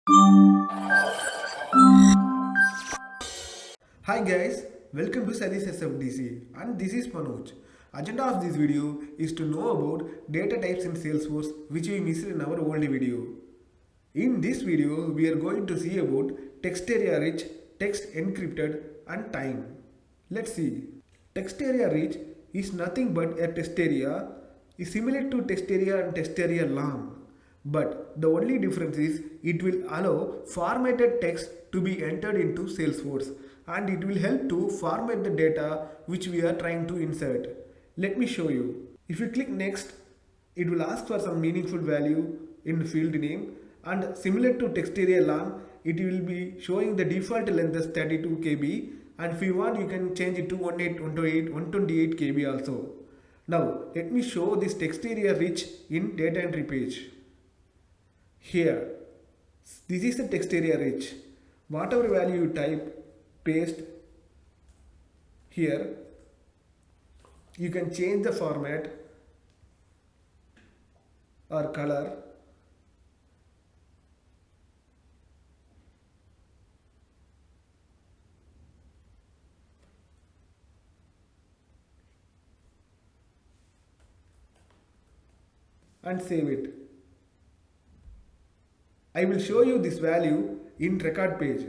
Hi guys, welcome to Studies SFDC and this is Manoj. Agenda of this video is to know about data types in Salesforce which we missed in our old video. In this video, we are going to see about text area rich, text encrypted and time. Let's see. Text area rich is nothing but a text area is similar to text area and text area long. But the only difference is it will allow formatted text to be entered into Salesforce and it will help to format the data which we are trying to insert. Let me show you. If you click next, it will ask for some meaningful value in the field name and similar to text area long, it will be showing the default length as 32 KB and if you want you can change it to 128 KB also. Now let me show this text area rich in data entry page. Here, this is the text area rich. Whatever value you type, paste here, you can change the format or color. And save it. I will show you this value in record page.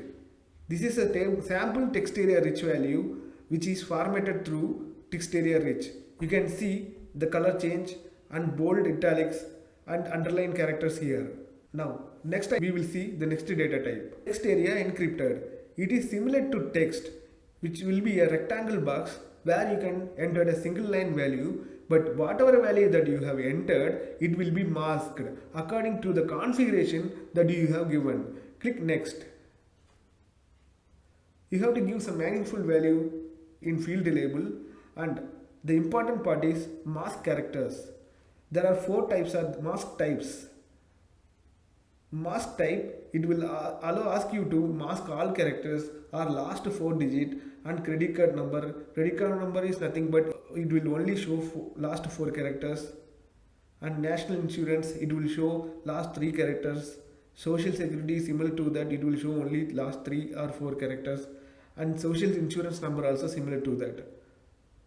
This is a sample text area rich value which is formatted through text area rich. You can see the color change and bold italics and underline characters here. Now next we will see the next data type. Text area encrypted. It is similar to text which will be a rectangle box where you can enter a single line value, but whatever value that you have entered, it will be masked according to the configuration that you have given. Click next. You have to give some meaningful value in field label, and the important part is mask characters. There are 4 types of mask types. Mask type, it will ask you to mask all characters or last 4 digit and credit card number. Credit card number is nothing but it will only show last 4 characters, and national insurance it will show last 3 characters. Social security similar to that, it will show only last 3 or 4 characters, and social insurance number also similar to that.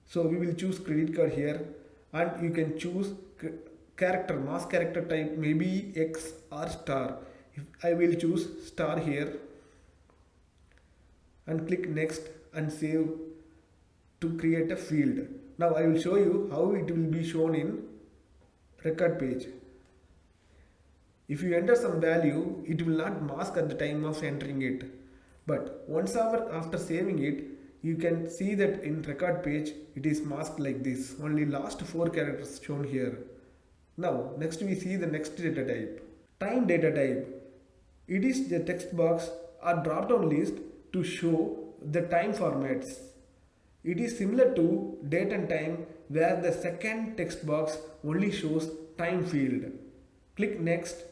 So we will choose credit card here, and you can choose character, mask character type, maybe X or star. If I will choose star here and click next and save to create a field. Now I will show you how it will be shown in record page. If you enter some value, it will not mask at the time of entering it. But once after saving it, you can see that in record page it is masked like this. Only last 4 characters shown here. Now next we see the next data type. Time data type. It is the text box or drop down list to show the time formats. It is similar to date and time where the second text box only shows time field. Click next.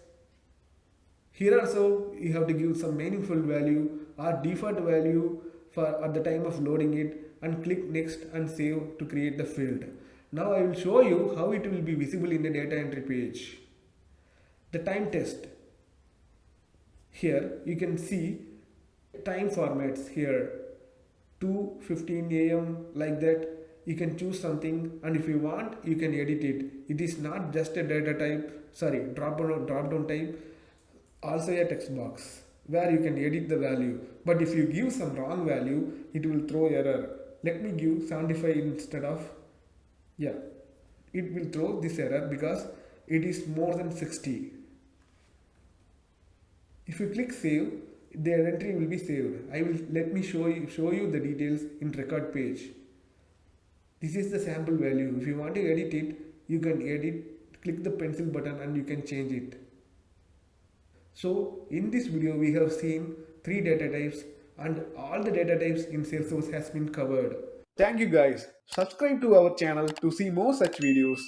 Here also you have to give some meaningful value or default value for at the time of loading it, and click next and save to create the field. Now I will show you how it will be visible in the data entry page. The time test. Here you can see time formats here 2:15 AM like that. You can choose something, and if you want you can edit it. It is not just a data type, drop down type, also a text box where you can edit the value. But if you give some wrong value, it will throw error. Let me give 75 instead of, yeah, it will throw this error because it is more than 60. If you click save, the entry will be saved. Let me show you the details in record page. This is the sample value. If you want to edit it, you can edit, click the pencil button and you can change it. So in this video we have seen 3 data types, and all the data types in Salesforce has been covered. Thank you guys. Subscribe to our channel to see more such videos.